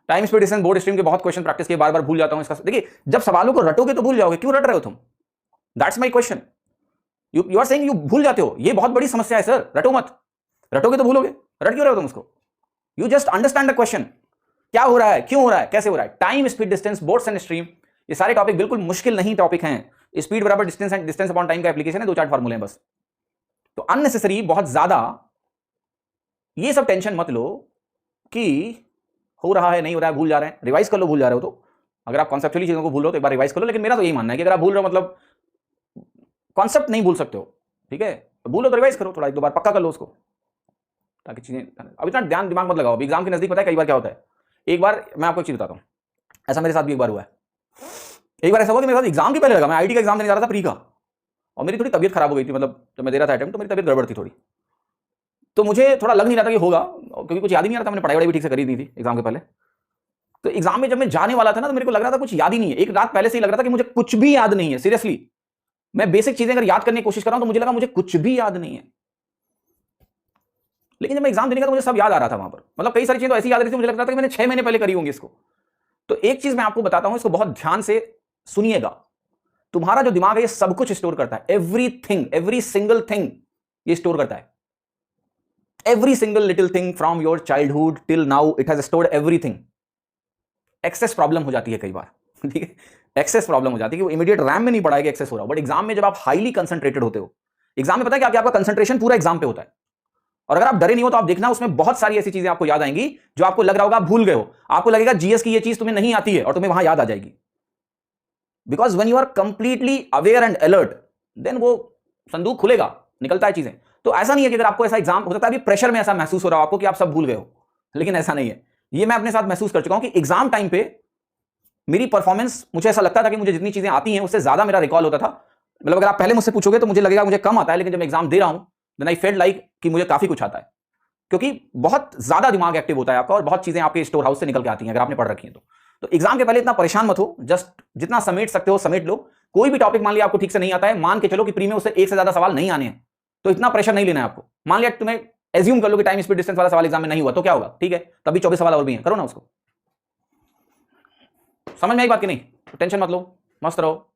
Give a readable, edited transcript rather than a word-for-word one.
Time speed distance board stream के बहुत question practice किए, बार बार भूल जाता हूं इसका। देखिए जब सवालों को रटोगे तो भूल जाओगे, क्यों रट रहे हो तुम? That's my question. You are saying you भूल जाते हो, ये बहुत बड़ी समस्या है सर। रटो मत, रटोगे तो भूलोगे, रट क्यों रहे हो तुम उसको? You just understand the question, क्या हो रहा है, क्यों हो रहा है, कैसे हो रहा है। Time speed distance boards and stream, ये सारे टॉपिक बिल्कुल मुश्किल नहीं टॉपिक हैं। स्पीड बराबर distance and distance upon time का एप्लीकेशन है, 2-4 फार्मूले हैं बस। तो अननेसेसरी बहुत ज्यादा ये सब टेंशन मत लो कि हो रहा है नहीं हो रहा है, भूल जा रहे हैं। रिवाइज कर लो भूल जा रहे हो तो। अगर आप कॉन्सेप्चुअली चीजों को भूल रहे हो तो एक बार रिवाइज कर लो। लेकिन मेरा तो यही मानना है कि अगर आप भूल रहे हो मतलब कॉन्सेप्ट नहीं भूल सकते हो, ठीक है, तो भूलो तो रिवाइज करो, थोड़ा 1-2 बार पक्का कर लो उसको, ताकि चीजें। अब इतना ध्यान दिमाग मत लगाओ, अभी एग्जाम के नजदीक पता है कई बार क्या होता है। एक बार मैं आपको एक चीज बताता हूँ, ऐसा मेरे साथ भी एक बार हुआ है। एक बार ऐसा हुआ कि मेरे साथ एग्जाम के पहले लगा, मैं आईटी का एग्जाम देने जा रहा था प्री का, और मेरी थोड़ी तबीयत खराब हो गई थी, मतलब जब मैं दे रहा था अटेम्प्ट तो मेरी तबीयत गड़बड़ थी थोड़ी, तो मुझे थोड़ा लग नहीं रहा था कि होगा, क्योंकि कुछ याद ही नहीं आ रहा था, मैंने पढ़ाई भी ठीक से करी नहीं थी एग्जाम के पहले। तो एग्जाम में जब मैं जाने वाला था ना, तो मेरे को लग रहा था कुछ याद ही नहीं है। एक रात पहले से ही लग रहा था कि मुझे कुछ भी याद नहीं है, सीरियसली। मैं बेसिक चीजें अगर याद करने की कोशिश कर रहा हूं तो मुझे लगा मुझे कुछ भी याद नहीं है। लेकिन जब मैं एग्जाम देने का तो मुझे सब याद आ रहा था वहां पर, मतलब कई सारी चीजें तो ऐसी याद रही थी, मुझे लगता था कि मैंने 6 महीने पहले करी होंगी इसको। तो एक चीज मैं आपको बताता हूं, इसको बहुत ध्यान से सुनिएगा। तुम्हारा जो दिमाग है ये सब कुछ स्टोर करता है, एवरीथिंग, एवरी सिंगल थिंग ये स्टोर करता है। Every single little thing from your childhood till now, it has stored everything. Access problem हो जाती है कई बार, ठीक है, एक्सेस प्रॉब्लम हो जाती है कि वो इमीडिएट रैम में नहीं पड़ा है कि एक्सेस हो रहा हो। बट एग्जाम में जब आप हाईली कंसंट्रेटेड होते हो, एग्जाम में पता है क्या, आपका कंसंट्रेशन पूरा एग्जाम पे होता है। और अगर आप डरे नहीं हो तो आप देखना उसमें बहुत सारी ऐसी चीजें आपको याद आएंगी जो आपको लग रहा होगा आप भूल गए हो। आपको लगेगा जीएस की ये चीज तुम्हें नहीं आती है और तुम्हें वहां याद आ जाएगी। Because when you are completely aware and alert, then वो संदूक खुलेगा, निकलता है चीजें। तो ऐसा नहीं है कि अगर आपको ऐसा एग्जाम हो सकता है अभी प्रेशर में ऐसा महसूस हो रहा हो आपको कि आप सब भूल गए हो, लेकिन ऐसा नहीं है। ये मैं अपने साथ महसूस कर चुका हूं कि एग्जाम टाइम पे मेरी परफॉर्मेंस, मुझे ऐसा लगता था कि मुझे जितनी चीजें आती हैं उससे ज्यादा मेरा रिकॉल होता था। मतलब अगर आप पहले मुझसे पूछोगे तो मुझे लगेगा मुझे कम आता है, लेकिन जब मैं एग्जाम दे रहा हूं देन आई फेल्ट लाइक कि मुझे काफी कुछ आता है, क्योंकि बहुत ज्यादा दिमाग एक्टिव होता है आपका और बहुत चीजें आपके स्टोर हाउस से निकल के आती हैं अगर आपने पढ़ रखी हैं तो एग्जाम के पहले इतना परेशान मत हो, जस्ट जितना समेट सकते हो समेट लो। कोई भी टॉपिक मान लिया आपको ठीक से नहीं आता है, मान के चलो कि प्री में उससे एक से ज्यादा सवाल नहीं आने हैं, तो इतना प्रेशर नहीं लेना है आपको। मान लिया तुम्हें एज्यूम कर लो कि टाइम स्पीड डिस्टेंस वाला सवाल एग्जाम में नहीं हुआ, तो क्या होगा, ठीक है, तभी 24 सवाल और भी हैं, करो ना उसको। समझ में आई बात कि नहीं? टेंशन मत लो, मस्त रहो।